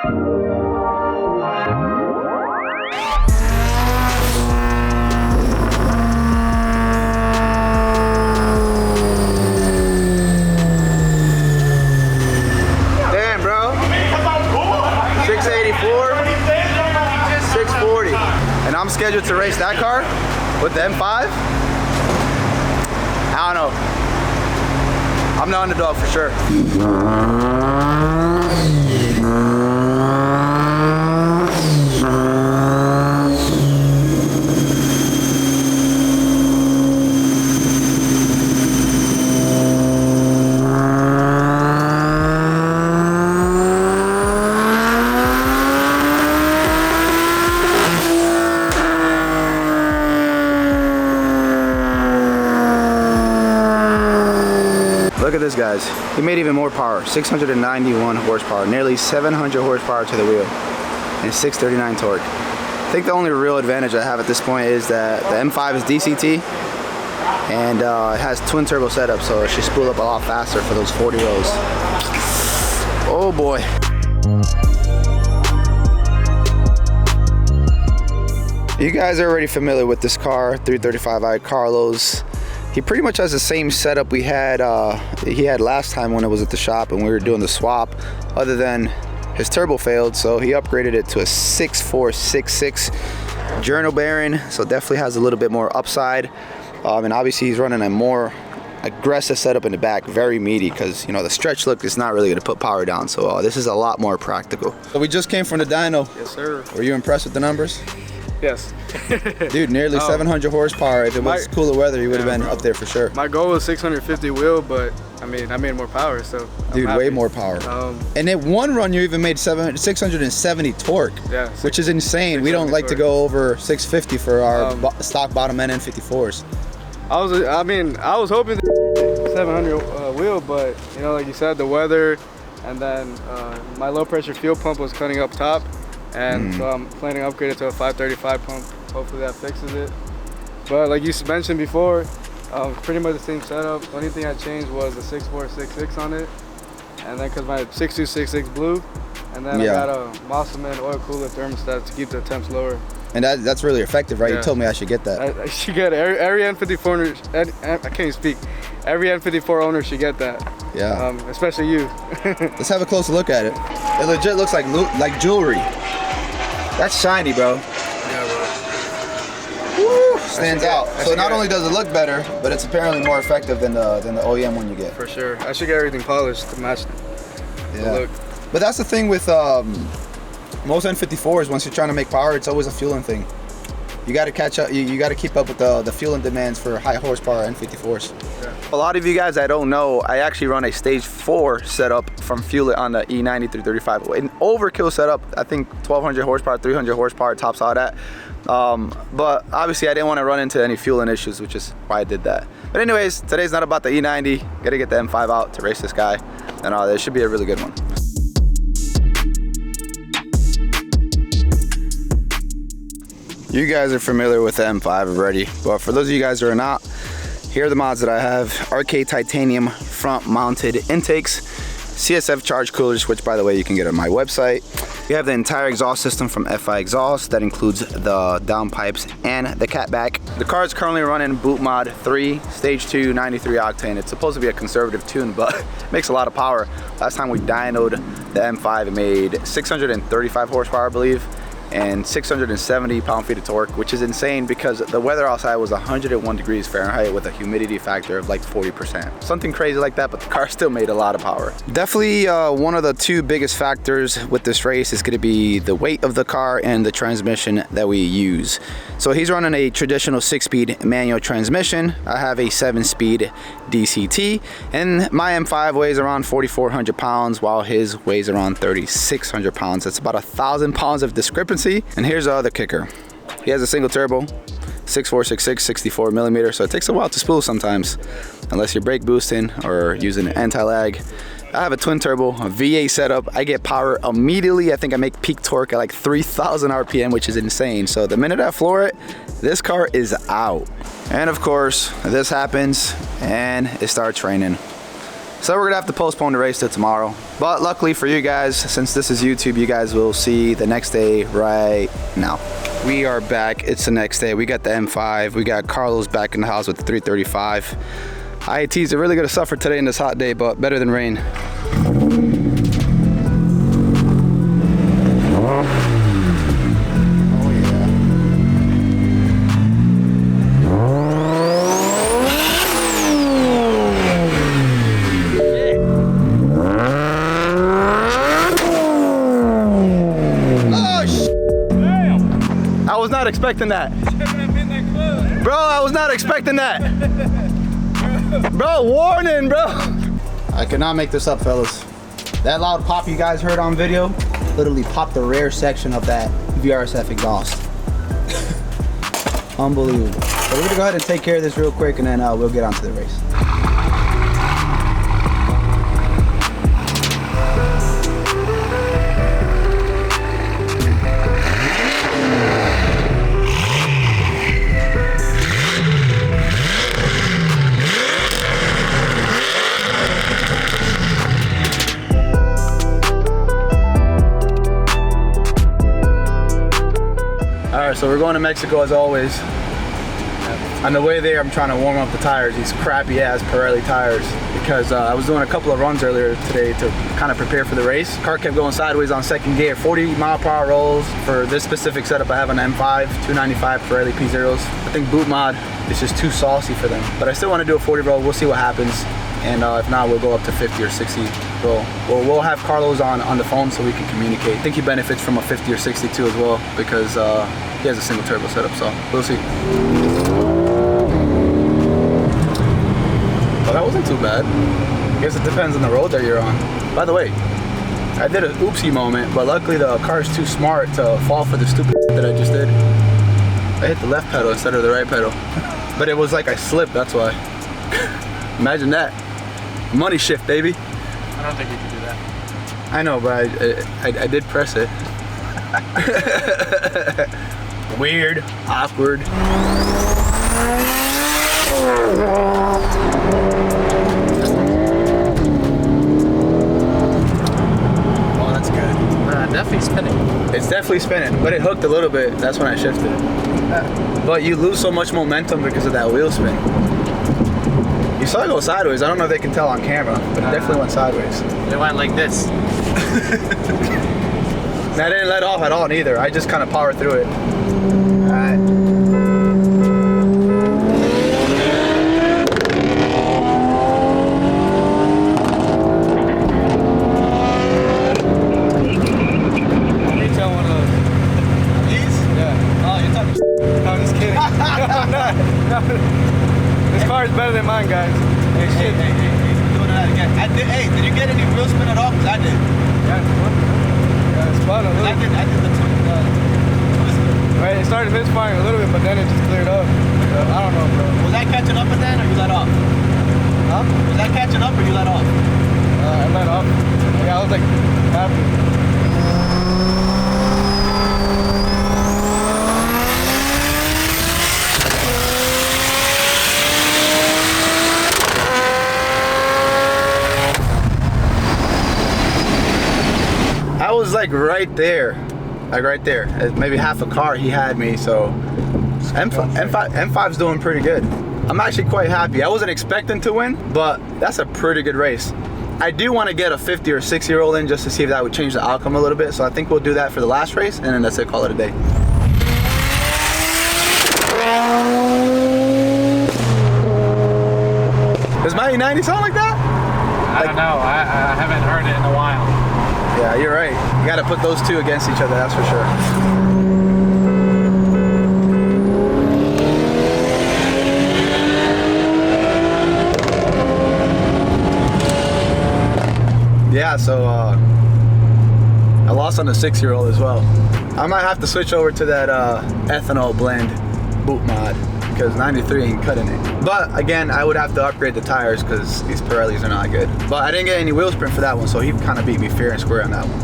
Damn, bro. 684, 640. And I'm scheduled to race that car with the M5. I don't know. I'm the underdog for sure. Look at this, guys. He made even more power. 691 horsepower, nearly 700 horsepower to the wheel, and 639 torque. I think the only real advantage I have at this point is that the M5 is DCT, and it has twin turbo setup, so it should spool up a lot faster for those 40 rows. Oh boy. You guys are already familiar with this car, 335i Carlos. He pretty much has the same setup he had last time when it was at the shop and we were doing the swap, other than his turbo failed, so he upgraded it to a 6466 journal bearing, so definitely has a little bit more upside. And obviously he's running a more aggressive setup in the back, very meaty, because you know the stretch look is not really going to put power down, so this is a lot more practical. So we just came from the dyno. Yes, sir. Were you impressed with the numbers? Yes. Dude, nearly 700 horsepower. If it was cooler weather, you would have been up there for sure. My goal was 650 wheel, but I mean, I made more power, so dude, way more power. And in one run, you even made 670 torque, yeah, which is insane. We don't like to go over 650 for our stock bottom end N54s. I was hoping 700 wheel, but you know, like you said, the weather, and then my low pressure fuel pump was cutting up top. And so I'm planning to upgrade it to a 535 pump. Hopefully that fixes it. But like you mentioned before, pretty much the same setup. The only thing I changed was the 6466 on it. And then because my 6266 blew. And then I got a Mosselman oil cooler thermostat to keep the temps lower. And that's really effective, right? Yeah. You told me I should get that. I should get it. Every N54 owner, I can't even speak. Every N54 owner should get that. Yeah. Especially you. Let's have a closer look at it. It legit looks like jewelry. That's shiny, bro. Yeah, bro. Woo, stands out. So not only does it look better, but it's apparently more effective than the OEM one you get. For sure. I should get everything polished to match the look. But that's the thing with most N54s. Once you're trying to make power, it's always a fueling thing. You got to catch up. You got to keep up with the fueling demands for high horsepower N54s. Yeah. A lot of you guys that don't know, I actually run a stage 4 setup from fuel it on the E90 335. An overkill setup. I think 1200 horsepower, 300 horsepower tops all that. But obviously I didn't want to run into any fueling issues, which is why I did that. But anyways, today's not about the E90. Got to get the M5 out to race this guy, and this should be a really good one. You guys are familiar with the M5 already, but for those of you guys who are not, here are the mods that I have. RK titanium front mounted intakes, CSF charge coolers, which by the way you can get on my website. We have the entire exhaust system from FI Exhaust. That includes the downpipes and the catback. The car is currently running boot mod 3, stage 2, 93 octane. It's supposed to be a conservative tune, but it makes a lot of power. Last time we dynoed the M5, it made 635 horsepower, I believe, and 670 pound-feet of torque, which is insane because the weather outside was 101 degrees Fahrenheit with a humidity factor of like 40%. Something crazy like that, but the car still made a lot of power. Definitely one of the two biggest factors with this race is going to be the weight of the car and the transmission that we use. So he's running a traditional 6-speed manual transmission. I have a 7-speed DCT, and my M5 weighs around 4,400 pounds while his weighs around 3,600 pounds. That's about 1,000 pounds of discrepancy. And here's the other kicker. He has a single turbo, 6466, 64 millimeter, so it takes a while to spool sometimes, unless you're brake boosting or using anti-lag. I have a twin turbo, a V8 setup. I get power immediately. I think I make peak torque at like 3,000 RPM, which is insane. So the minute I floor it, this car is out. And of course, this happens and it starts raining. So we're gonna have to postpone the race to tomorrow. But luckily for you guys, since this is YouTube, you guys will see the next day right now. We are back, it's the next day. We got the M5, we got Carlos back in the house with the 335. IATs are really gonna suffer today in this hot day, but better than rain. I was not expecting that. Bro, I was not expecting that. Bro, warning, bro. I cannot make this up, fellas. That loud pop you guys heard on video literally popped the rear section of that VRSF exhaust. Unbelievable. So we're gonna go ahead and take care of this real quick and then we'll get on to the race. Alright, so we're going to Mexico as always. On the way there, I'm trying to warm up the tires, these crappy ass Pirelli tires, because I was doing a couple of runs earlier today to kind of prepare for the race. Car kept going sideways on second gear, 40 mile per hour rolls. For this specific setup, I have an M5, 295 Pirelli P0s. I think boot mod is just too saucy for them, but I still want to do a 40 roll. We'll see what happens, and if not, we'll go up to 50 or 60 roll. We'll have Carlos on the phone so we can communicate. I think he benefits from a 50 or 62 as well, because he has a single turbo setup, so we'll see. Well, that wasn't too bad. I guess it depends on the road that you're on. By the way, I did an oopsie moment, but luckily the car is too smart to fall for the stupid that I just did. I hit the left pedal instead of the right pedal. But it was like I slipped, that's why. Imagine that. Money shift, baby. I don't think you can do that. I know, but I did press it. Weird, awkward. Oh, that's good. Definitely spinning. It's definitely spinning, but it hooked a little bit. That's when I shifted. But you lose so much momentum because of that wheel spin. You saw it go sideways. I don't know if they can tell on camera, but it definitely went sideways. It went like this. And I didn't let off at all neither. I just kind of powered through it. Alright. Retail one of those. These? Yeah. Oh, you're talking shit. No, I'm just kidding. No, I'm not. No. This car is better than mine, guys. Hey, doing that again. Hey, did you get any wheel spin at all? Because I did. Yeah, it's fun a little. I did the twist. Right, it started misfiring a little bit, but then it just cleared up. I don't know, bro. Was that catching up at then, or you let off? Huh? Was that catching up, or you let off? I let off. Yeah, I was like happy. I was like right there, maybe half a car he had me, so M5's doing pretty good. I'm actually quite happy. I wasn't expecting to win, but that's a pretty good race. I do want to get a 50 or 60 roll in just to see if that would change the outcome a little bit, so I think we'll do that for the last race, and then that's it, call it a day. Does my E90 sound like that? I don't know. I haven't heard it in a while. Yeah, you're right. You gotta put those two against each other, that's for sure. Yeah, so I lost on the 6-year-old as well. I might have to switch over to that ethanol blend boot mod, because 93 ain't cutting it. But again, I would have to upgrade the tires because these Pirellis are not good. But I didn't get any wheel sprint for that one, so he kind of beat me fair and square on that one.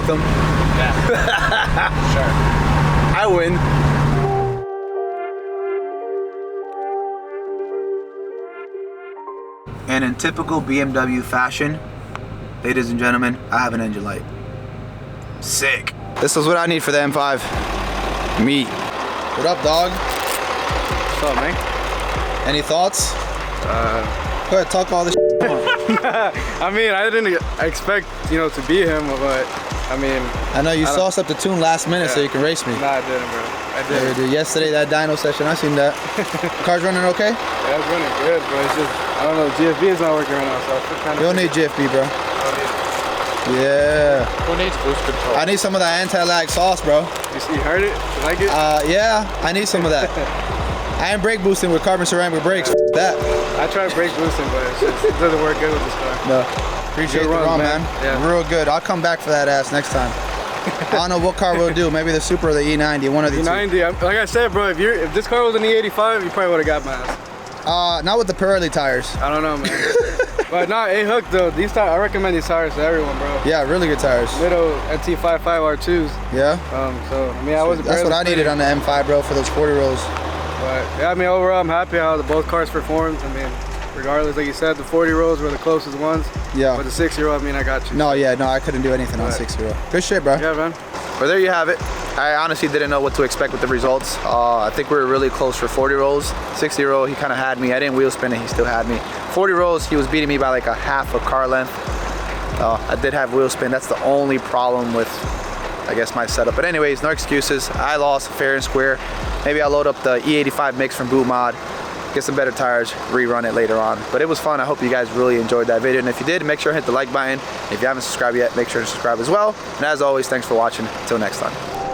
them. Yeah. Sure. I win. And in typical BMW fashion, ladies and gentlemen, I have an engine light. Sick. This is what I need for the M5. Meat. What up, dog? What's up, man? Any thoughts? Go ahead, talk all this shit. I mean, I didn't expect, you know, to beat him, but I mean. I know you sauced up the tune last minute so you can race me. Nah, I didn't, bro. I didn't. Yeah, dude. Yesterday, that dyno session, I seen that. Car's running okay? Yeah, it's running good, but it's just, I don't know, GFB is not working right now, so I kind of. You don't need GFB, bro. Yeah. Who needs boost control? I need some of that anti-lag sauce, bro. You heard it? You like it? Yeah, I need some of that. I ain't brake boosting with carbon ceramic brakes. That. I tried brake boosting, but it doesn't work good with this car. No. Appreciate the run, man. Yeah. Real good. I'll come back for that ass next time. I don't know what car we'll do. Maybe the Super or the E90, one of the E90, two. like I said, bro, if this car was an E85, you probably would have got my ass. Not with the Pirelli tires. I don't know, man. But no, A-Hook though, these tires, I recommend these tires to everyone, bro. Yeah, really good tires. Little NT55 R2s. Yeah? So, I mean, I wasn't That's what I needed on the M5, bro, for those 40 rolls. But, yeah, I mean, overall, I'm happy how both cars performed. I mean, regardless, like you said, the 40 rolls were the closest ones. Yeah. But the 6-year-old, I mean, I got you. No, yeah, no, I couldn't do anything on 6-year-old. Good shit, bro. Yeah, man. Well, there you have it. I honestly didn't know what to expect with the results. I think we were really close for 40 rolls. 60-year-old, he kind of had me. I didn't wheel spin it, he still had me. 40 rolls, he was beating me by like a half a car length. I did have wheel spin. That's the only problem with, I guess, my setup. But anyways, no excuses. I lost fair and square. Maybe I'll load up the E85 mix from Boot Mod, get some better tires, rerun it later on. But it was fun. I hope you guys really enjoyed that video. And if you did, make sure to hit the like button. If you haven't subscribed yet, make sure to subscribe as well. And as always, thanks for watching. Until next time.